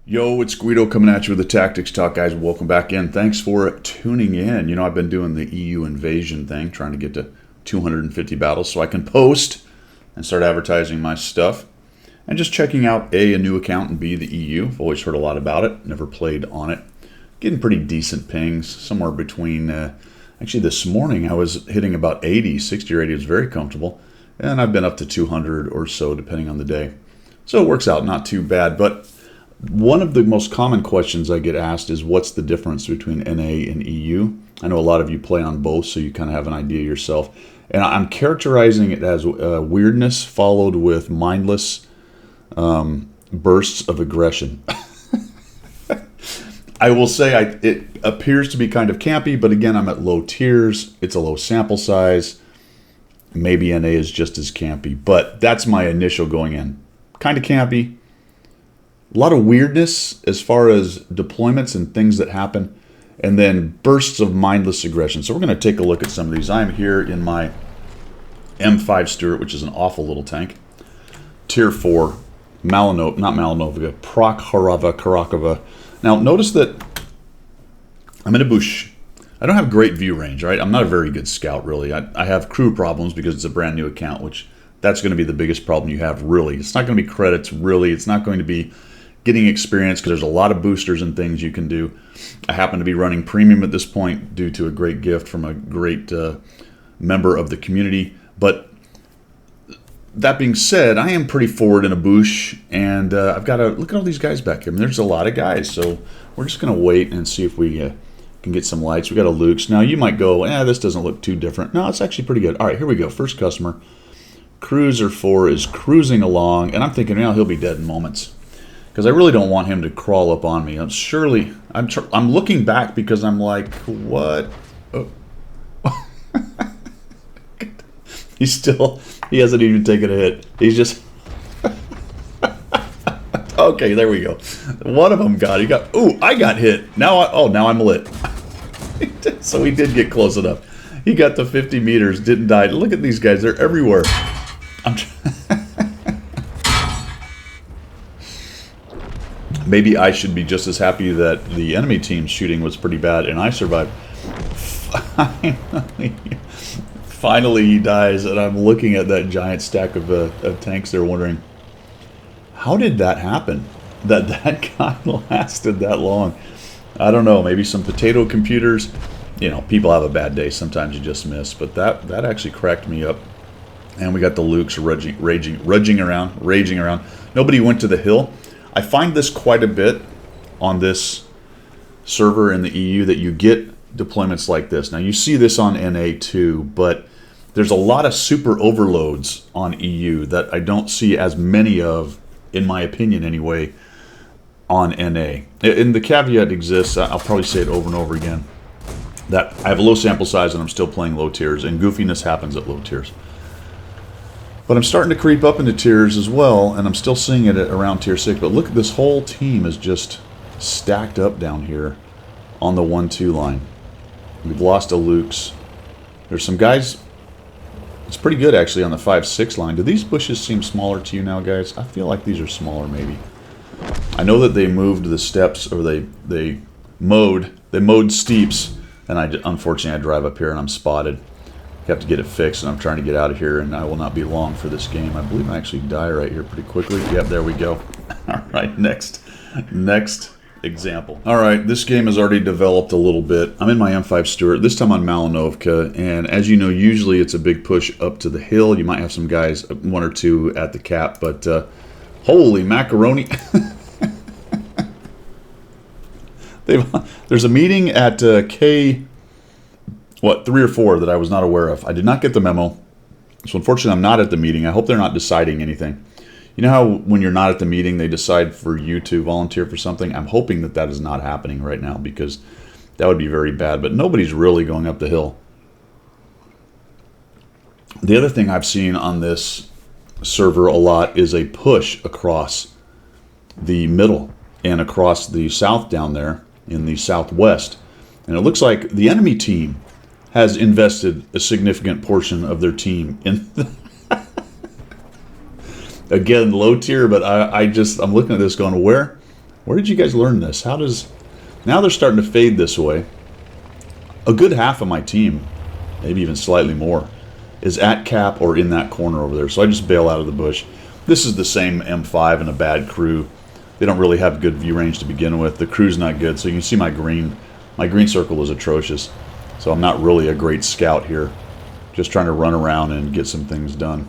Yo, it's Guido coming at you with the Tactics Talk, guys. Welcome back in. Thanks for tuning in. You know, I've been doing the EU invasion thing, trying to get to 250 battles so I can post and start advertising my stuff. And just checking out A, new account, and B, the EU. I've always heard a lot about it, never played on it. Getting pretty decent pings, somewhere between, actually this morning I was hitting about 80, 60 or 80. It was very comfortable. And I've been up to 200 or so, depending on the day. So it works out not too bad, but one of the most common questions I get asked is what's the difference between NA and EU? I know a lot of you play on both, so you kind of have an idea yourself. And I'm characterizing it as weirdness followed with mindless bursts of aggression. I will say it appears to be kind of campy, but again, I'm at low tiers. It's a low sample size. Maybe NA is just as campy, but that's my initial going in. Kind of campy. A lot of weirdness as far as deployments and things that happen, and then bursts of mindless aggression. So we're going to take a look at some of these. I'm here in my M5 Stuart, which is an awful little tank. Tier 4, Prokhorovka. Now notice that I'm in a bush. I don't have great view range, right? I'm not a very good scout, really. I have crew problems because it's a brand new account, which that's going to be the biggest problem you have, really. It's not going to be credits, really. It's not going to be getting experience because there's a lot of boosters and things you can do. I happen to be running premium at this point due to a great gift from a great member of the community. But that being said, I am pretty forward in a bush, and I've got to look at all these guys back here. I mean, there's a lot of guys, so we're just going to wait and see if we can get some lights. We got a Luke's. Now you might go, this doesn't look too different. No, it's actually pretty good. All right, here we go. First customer. Cruiser 4 is cruising along, and I'm thinking, he'll be dead in moments. Because I really don't want him to crawl up on me. I'm looking back because I'm like, what? Oh. He hasn't even taken a hit. He's just... Okay, there we go. One of them I got hit. Now I'm lit. So he did get close enough. He got to 50 meters, didn't die. Look at these guys, they're everywhere. Maybe I should be just as happy that the enemy team's shooting was pretty bad and I survived. Finally he dies, and I'm looking at that giant stack of tanks there wondering, how did that happen? That guy lasted that long? I don't know, maybe some potato computers. You know, people have a bad day. Sometimes you just miss. But that actually cracked me up. And we got the Lukes raging around. Nobody went to the hill. I find this quite a bit on this server in the EU that you get deployments like this. Now you see this on NA too, but there's a lot of super overloads on EU that I don't see as many of, in my opinion anyway, on NA. And the caveat exists, I'll probably say it over and over again, that I have a low sample size and I'm still playing low tiers, and goofiness happens at low tiers. But I'm starting to creep up into tiers as well, and I'm still seeing it at around tier 6. But look, this whole team is just stacked up down here on the 1-2 line. We've lost a Luke's. There's some guys, it's pretty good actually on the 5-6 line. Do these bushes seem smaller to you now, guys? I feel like these are smaller maybe. I know that they moved the steps, or they mowed steeps, and unfortunately I drive up here and I'm spotted. Have to get it fixed, and I'm trying to get out of here, and I will not be long for this game. I believe I actually die right here pretty quickly. Yep, there we go. All right, next example. All right, this game has already developed a little bit. I'm in my M5 Stuart, this time on Malinovka, and as you know, usually it's a big push up to the hill. You might have some guys, one or two at the cap, but holy macaroni. There's a meeting at K... 3 or 4 that I was not aware of. I did not get the memo. So unfortunately, I'm not at the meeting. I hope they're not deciding anything. You know how when you're not at the meeting, they decide for you to volunteer for something? I'm hoping that is not happening right now, because that would be very bad. But nobody's really going up the hill. The other thing I've seen on this server a lot is a push across the middle and across the south down there in the southwest. And it looks like the enemy team has invested a significant portion of their team in again, low tier, but I'm looking at this going, where Where did you guys learn this? How does... Now they're starting to fade this way. A good half of my team, maybe even slightly more, is at cap or in that corner over there. So I just bail out of the bush. This is the same M5 and a bad crew. They don't really have good view range to begin with. The crew's not good, so you can see my green. My green circle is atrocious. So I'm not really a great scout here. Just trying to run around and get some things done.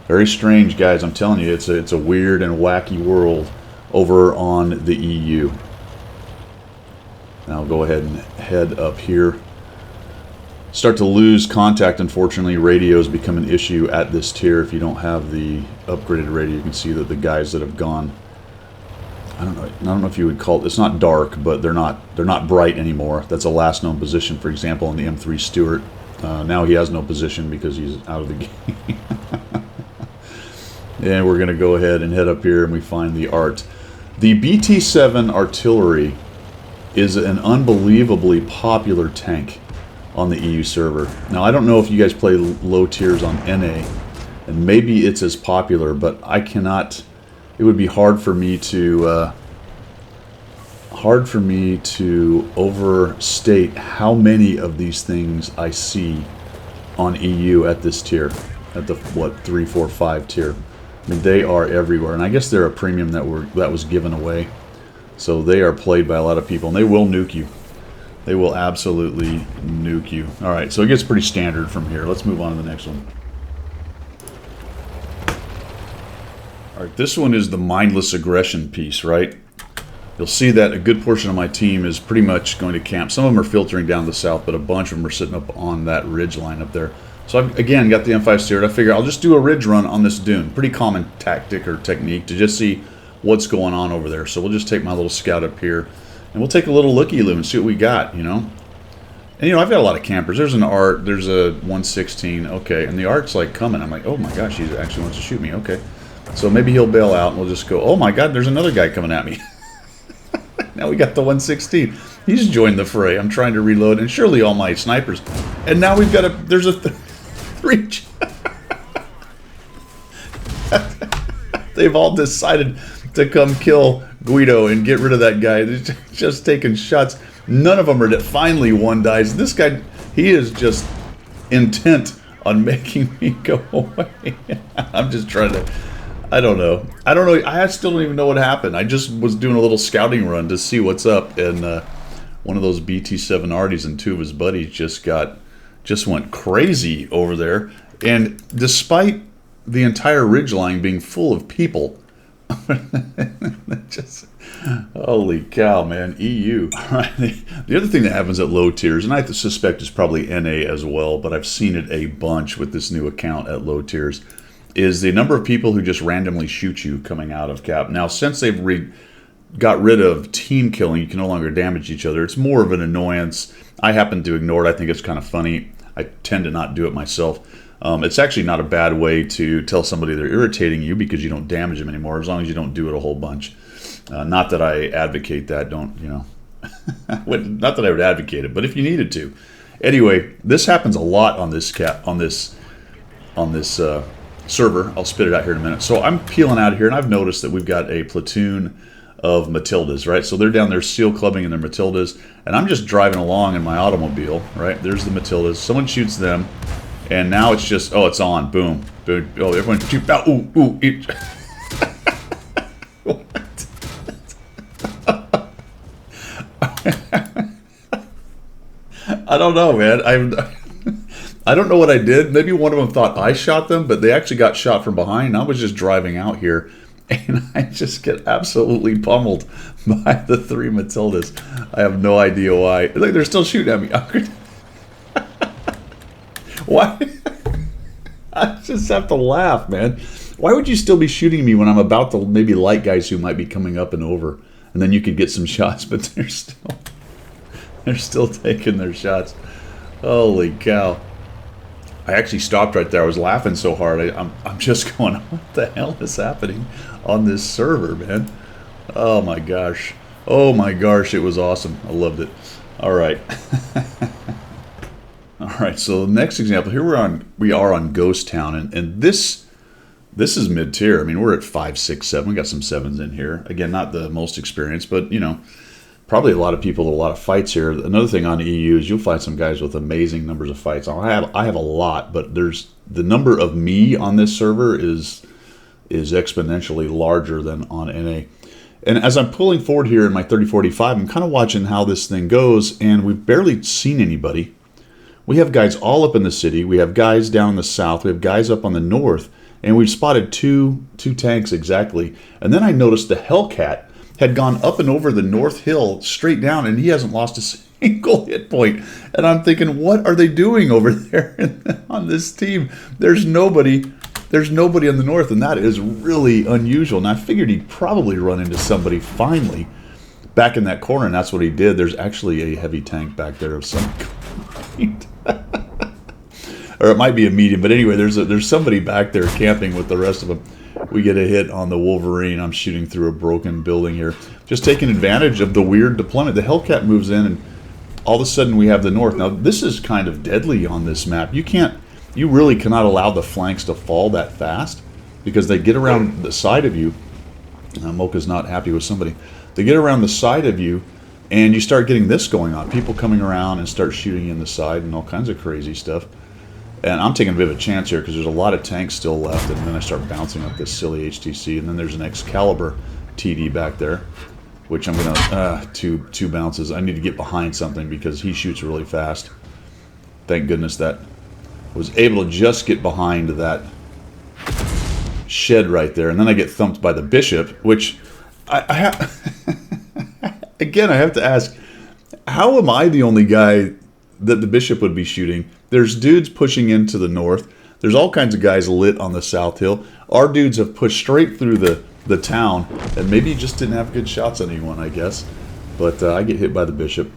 Very strange, guys. I'm telling you, it's a weird and wacky world over on the EU. Now I'll go ahead and head up here. Start to lose contact, unfortunately. Radios become an issue at this tier. If you don't have the upgraded radio, you can see that the guys that have gone, I don't know if you would call it, it's not dark, but they're not bright anymore. That's a last known position, for example, in the M3 Stuart. Now he has no position because he's out of the game. And we're going to go ahead and head up here and we find the ART. The BT-7 artillery is an unbelievably popular tank on the EU server. Now, I don't know if you guys play low tiers on NA, and maybe it's as popular, but I cannot... It would be hard for me to overstate how many of these things I see on EU at this tier, at the what 3, 4, 5 tier. I mean, they are everywhere, and I guess they're a premium that was given away, so they are played by a lot of people, and they will nuke you. They will absolutely nuke you. All right, so it gets pretty standard from here. Let's move on to the next one. All right, this one is the mindless aggression piece, right? You'll see that a good portion of my team is pretty much going to camp. Some of them are filtering down the south, but a bunch of them are sitting up on that ridge line up there. So I've, again, got the M5 steered. I figure I'll just do a ridge run on this dune. Pretty common tactic or technique to just see what's going on over there. So we'll just take my little scout up here, and we'll take a little looky-loo and see what we got, you know? And, you know, I've got a lot of campers. There's an ART. There's a 116. Okay, and the ART's, like, coming. I'm like, oh, my gosh, he actually wants to shoot me. Okay. So maybe he'll bail out, and we'll just go, oh, my God, there's another guy coming at me. Now we got the 116. He's joined the fray. I'm trying to reload, and surely all my snipers. And now we've got there's a reach. They've all decided to come kill Guido and get rid of that guy. They're just taking shots. None of them are dead. Finally, one dies. This guy, he is just intent on making me go away. I'm just trying to... I don't know. I still don't even know what happened. I just was doing a little scouting run to see what's up, and one of those BT-7 Arties and two of his buddies just went crazy over there. And despite the entire ridgeline being full of people, just holy cow, man! EU. All right. The other thing that happens at low tiers, and I suspect is probably NA as well, but I've seen it a bunch with this new account at low tiers, is the number of people who just randomly shoot you coming out of cap. Now, since they've got rid of team killing, you can no longer damage each other. It's more of an annoyance. I happen to ignore it. I think it's kind of funny. I tend to not do it myself. It's actually not a bad way to tell somebody they're irritating you because you don't damage them anymore, as long as you don't do it a whole bunch. Not that I advocate that. Don't, you know. Not that I would advocate it, but if you needed to. Anyway, this happens a lot on this server. I'll spit it out here in a minute. So I'm peeling out of here, and I've noticed that we've got a platoon of Matildas, right? So they're down there seal clubbing in their Matildas, and I'm just driving along in my automobile, right? There's the Matildas. Someone shoots them, and now it's just, oh, it's on. Boom. Boom. Oh, everyone shoot. Oh, ooh, ooh. What? I don't know, man. I don't know what I did. Maybe one of them thought I shot them, but they actually got shot from behind. I was just driving out here, and I just get absolutely pummeled by the three Matildas. I have no idea why. Look, they're still shooting at me. Why? I just have to laugh, man. Why would you still be shooting me when I'm about to maybe light guys who might be coming up and over, and then you could get some shots, but they're still taking their shots. Holy cow. I actually stopped right there. I was laughing so hard. I'm just going, what the hell is happening on this server, man? Oh my gosh. Oh my gosh, it was awesome. I loved it. All right. All right, so the next example, here we are on Ghost Town, and this This is mid-tier. I mean, we're at 5, 6, 7. We got some 7s in here. Again, not the most experienced, but, you know, probably a lot of people with a lot of fights here. Another thing on EU is you'll find some guys with amazing numbers of fights. I have a lot, but there's the number of me on this server is exponentially larger than on NA. And as I'm pulling forward here in my 3045, I'm kind of watching how this thing goes, and we've barely seen anybody. We have guys all up in the city. We have guys down in the south. We have guys up on the north, and we've spotted two tanks exactly. And then I noticed the Hellcat had gone up and over the North Hill straight down, and he hasn't lost a single hit point. And I'm thinking, what are they doing over there on this team? There's nobody on the north, and that is really unusual. And I figured he'd probably run into somebody finally back in that corner, and that's what he did. There's actually a heavy tank back there of some kind. Or it might be a medium, but anyway, there's somebody back there camping with the rest of them. We get a hit on the Wolverine. I'm shooting through a broken building here. Just taking advantage of the weird deployment. The Hellcat moves in, and all of a sudden we have the north. Now, this is kind of deadly on this map. You really cannot allow the flanks to fall that fast because they get around the side of you. Mocha's not happy with somebody. They get around the side of you, and you start getting this going on. People coming around and start shooting in the side and all kinds of crazy stuff. And I'm taking a bit of a chance here because there's a lot of tanks still left, and then I start bouncing up this silly HTC, and then there's an Excalibur TD back there, which I'm going to, two bounces. I need to get behind something because he shoots really fast. Thank goodness that was able to just get behind that shed right there, and then I get thumped by the Bishop, which I have, again, I have to ask, how am I the only guy that the Bishop would be shooting? There's dudes pushing into the north. There's all kinds of guys lit on the South Hill. Our dudes have pushed straight through the town, and maybe just didn't have good shots on anyone, I guess. But I get hit by the Bishop.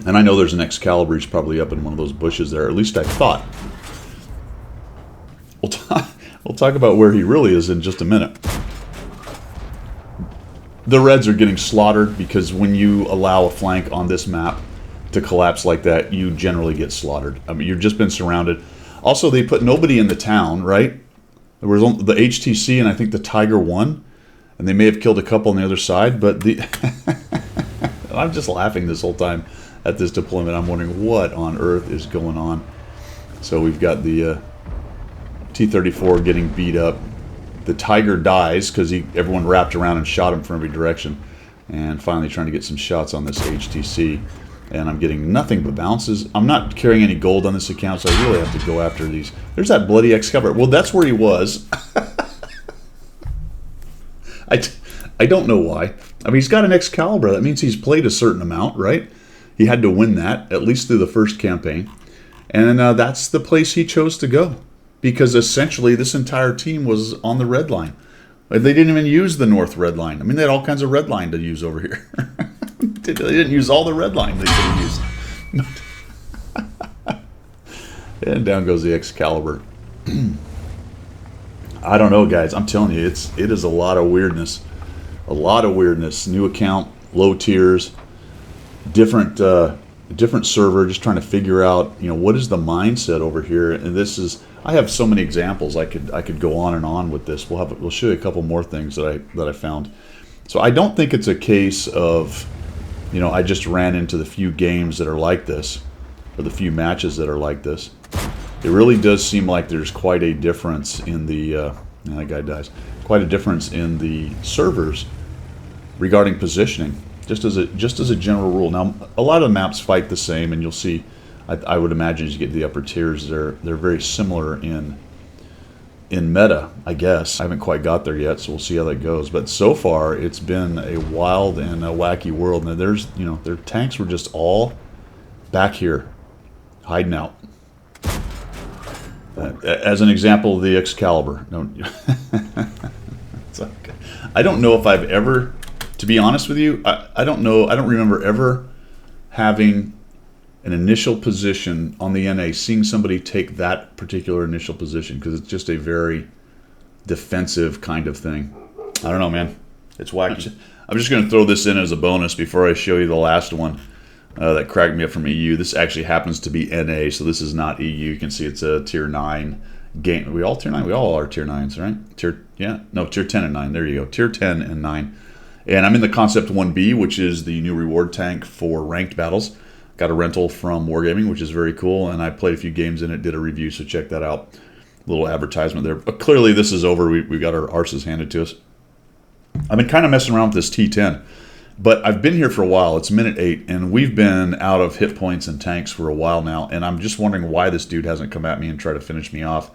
And I know there's an Excalibur. He's probably up in one of those bushes there. At least I thought. We'll talk about where he really is in just a minute. The Reds are getting slaughtered because when you allow a flank on this map to collapse like that, you generally get slaughtered. I mean, you've just been surrounded. Also, they put nobody in the town, right? There was only the HTC and I think the Tiger 1, and they may have killed a couple on the other side, but the I'm just laughing this whole time at this deployment. I'm wondering what on earth is going on. So we've got the T-34 getting beat up. The Tiger dies because everyone wrapped around and shot him from every direction. And finally trying to get some shots on this HTC. And I'm getting nothing but bounces. I'm not carrying any gold on this account, so I really have to go after these. There's that bloody Excalibur. Well, that's where he was. I don't know why. I mean, he's got an Excalibur. That means he's played a certain amount, right? He had to win that, at least through the first campaign. And that's the place he chose to go. Because essentially this entire team was on the red line. They didn't even use the north red line. I mean, they had all kinds of red line to use over here. They didn't use all the red line they could have used. And down goes the Excalibur. I don't know, guys. I'm telling you, it is a lot of weirdness. A lot of weirdness. New account, low tiers, different server. Just trying to figure out, what is the mindset over here. And this is, I have so many examples. I could go on and on with this. We'll show you a couple more things that I found. So I don't think it's a case of, I just ran into the few games that are like this, or the few matches that are like this. It really does seem like there's quite a difference in the, that guy dies, quite a difference in the servers regarding positioning, just as a general rule. Now, a lot of the maps fight the same, and you'll see, I would imagine as you get to the upper tiers, they're very similar in meta, I guess. I haven't quite got there yet, so we'll see how that goes. But so far, it's been a wild and a wacky world. Now, their tanks were just all back here, hiding out. As an example, the Excalibur. No, it's okay. I don't know if I've ever, to be honest with you, I don't know. I don't remember ever having an initial position on the NA, seeing somebody take that particular initial position, because it's just a very defensive kind of thing. I don't know, man. It's wacky. I'm just going to throw this in as a bonus before I show you the last one that cracked me up from EU. This actually happens to be NA, so this is not EU. You can see it's a tier 9 game. We all tier 9? We all are tier 9s, right? Tier 10 and 9. There you go. Tier 10 and 9. And I'm in the Concept 1B, which is the new reward tank for ranked battles. Got a rental from Wargaming, which is very cool, and I played a few games in it, did a review, so check that out. Little advertisement there. But clearly this is over. We got our arses handed to us. I've been kind of messing around with this T10, but I've been here for a while. It's minute 8, and we've been out of hit points and tanks for a while now, and I'm just wondering why this dude hasn't come at me and tried to finish me off.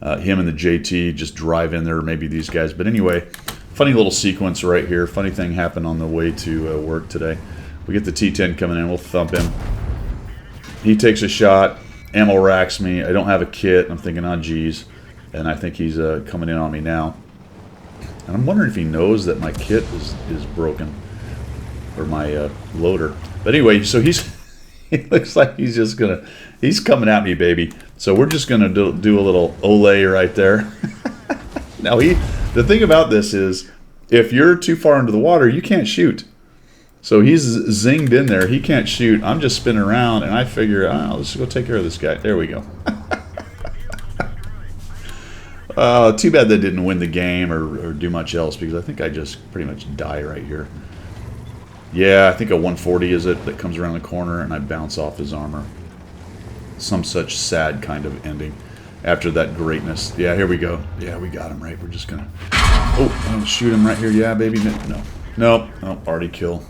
Him and the JT just drive in there, maybe these guys. But anyway, funny little sequence right here. Funny thing happened on the way to work today. We get the T10 coming in. We'll thump him. He takes a shot. Ammo racks me. I don't have a kit. I'm thinking, oh, geez. And I think he's coming in on me now. And I'm wondering if he knows that my kit is broken. Or my loader. But anyway, so he looks like he's just going to... He's coming at me, baby. So we're just going to do a little Olay right there. Now, the thing about this is, if you're too far into the water, you can't shoot. So he's zinged in there. He can't shoot. I'm just spinning around, and I figure, oh, let's go take care of this guy. There we go. Too bad they didn't win the game or do much else, because I think I just pretty much die right here. Yeah, I think a 140 is it that comes around the corner, and I bounce off his armor. Some such sad kind of ending after that greatness. Yeah, here we go. Yeah, we got him right. We're just going to... Oh, shoot him right here. Yeah, baby. No. Already kill.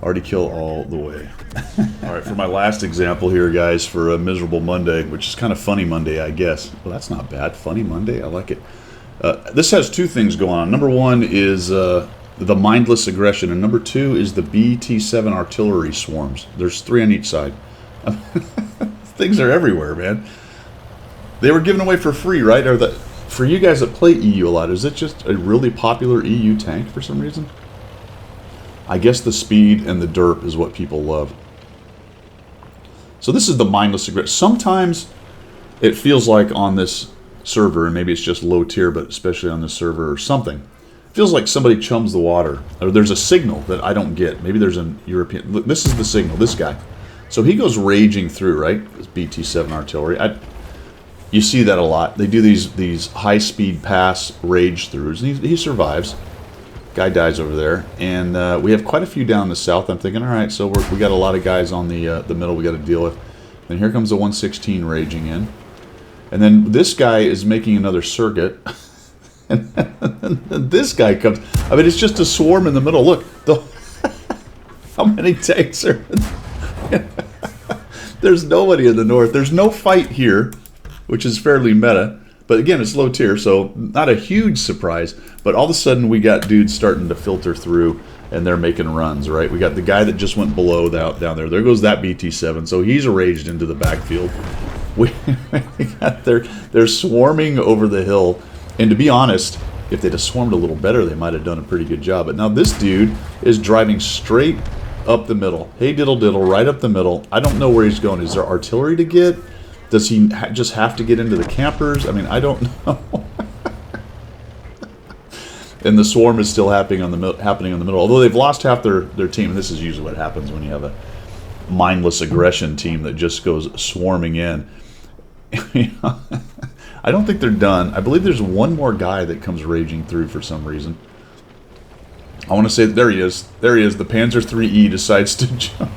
Already kill all the way. All right, for my last example here, guys, for a miserable Monday, which is kind of funny Monday, I guess. Well, that's not bad. Funny Monday. I like it. This has two things going on. Number one is the mindless aggression, and number two is the BT-7 artillery swarms. There's 3 on each side. Things are everywhere, man. They were given away for free, right? For you guys that play EU a lot, is it just a really popular EU tank for some reason? I guess the speed and the derp is what people love. So this is the mindless aggression. Sometimes it feels like on this server, and maybe it's just low tier, but especially on this server or something, it feels like somebody chums the water. Or there's a signal that I don't get. Maybe there's a European... Look, this is the signal, this guy. So he goes raging through, right? This BT-7 artillery. You see that a lot. They do these high-speed pass rage throughs, and he survives. Guy dies over there, and we have quite a few down the south. I'm thinking, all right, so we got a lot of guys on the middle we got to deal with. And here comes the 116 raging in, and then this guy is making another circuit, and this guy comes. I mean, it's just a swarm in the middle. Look, how many tanks are? There's nobody in the north. There's no fight here, which is fairly meta. But again, it's low tier, so not a huge surprise. But all of a sudden, we got dudes starting to filter through, and they're making runs, right? We got the guy that just went below down there. There goes that BT-7. So he's raged into the backfield. They're swarming over the hill. And to be honest, if they'd have swarmed a little better, they might have done a pretty good job. But now this dude is driving straight up the middle. Hey, diddle diddle, right up the middle. I don't know where he's going. Is there artillery to get? Does he just have to get into the campers? I mean, I don't know. And the swarm is still happening on the middle. Although they've lost half their team. And this is usually what happens when you have a mindless aggression team that just goes swarming in. I don't think they're done. I believe there's one more guy that comes raging through for some reason. I want to say, there he is. There he is. The Panzer IIIe decides to jump.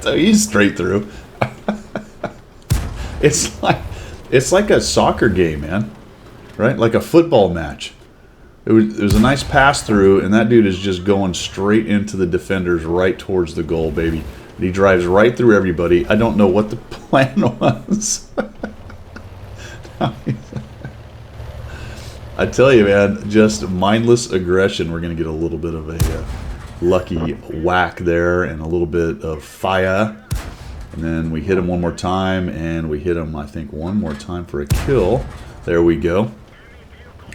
So he's straight through. It's like a soccer game, man. Right? Like a football match. It was a nice pass through, and that dude is just going straight into the defenders right towards the goal, baby. And he drives right through everybody. I don't know what the plan was. I tell you, man, just mindless aggression. We're going to get a little bit of a lucky whack there and a little bit of fire. And then we hit him one more time, and we hit him, I think, one more time for a kill. There we go.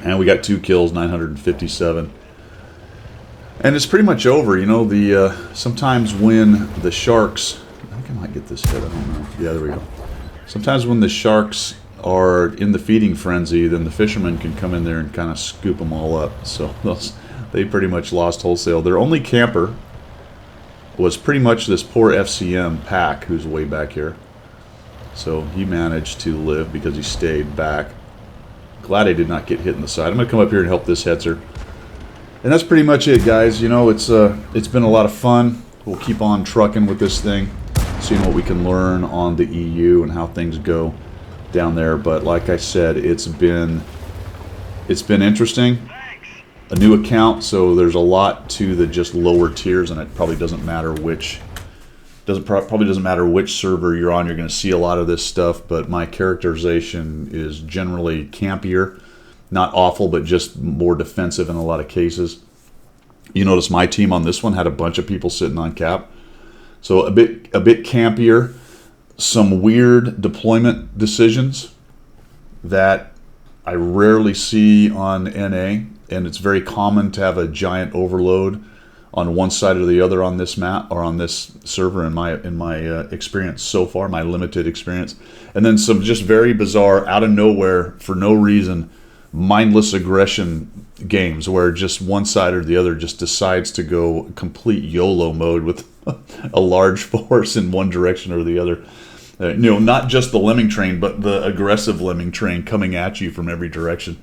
And we got 2 kills, 957. And it's pretty much over. You know, sometimes when the sharks... I think I might get this hit, I don't know. Yeah, there we go. Sometimes when the sharks are in the feeding frenzy, then the fishermen can come in there and kind of scoop them all up. So they pretty much lost wholesale. Their only camper was pretty much this poor FCM Pack, who's way back here. So he managed to live because he stayed back. Glad I did not get hit in the side. I'm going to come up here and help this Hetzer. And that's pretty much it, guys. You know, it's been a lot of fun. We'll keep on trucking with this thing, seeing what we can learn on the EU and how things go down there. But like I said, it's been interesting. A new account, so there's a lot to the just lower tiers, and it probably doesn't matter which probably doesn't matter which server you're on. You're going to see a lot of this stuff, but my characterization is generally campier. Not awful, but just more defensive in a lot of cases. You notice my team on this one had a bunch of people sitting on cap. So a bit campier. Some weird deployment decisions that I rarely see on NA, and it's very common to have a giant overload on one side or the other on this map or on this server in my experience so far, my limited experience. And then some just very bizarre, out of nowhere, for no reason, mindless aggression games where just one side or the other just decides to go complete YOLO mode with a large force in one direction or the other. You know, not just the lemming train, but the aggressive lemming train coming at you from every direction.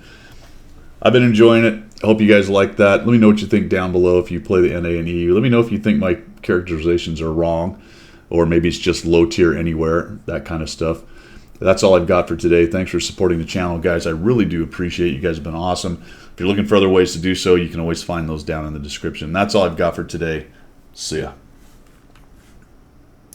I've been enjoying it. I hope you guys like that. Let me know what you think down below if you play the NA and EU. Let me know if you think my characterizations are wrong, or maybe it's just low tier anywhere, that kind of stuff. That's all I've got for today. Thanks for supporting the channel, guys. I really do appreciate it. You guys have been awesome. If you're looking for other ways to do so, you can always find those down in the description. That's all I've got for today. See ya.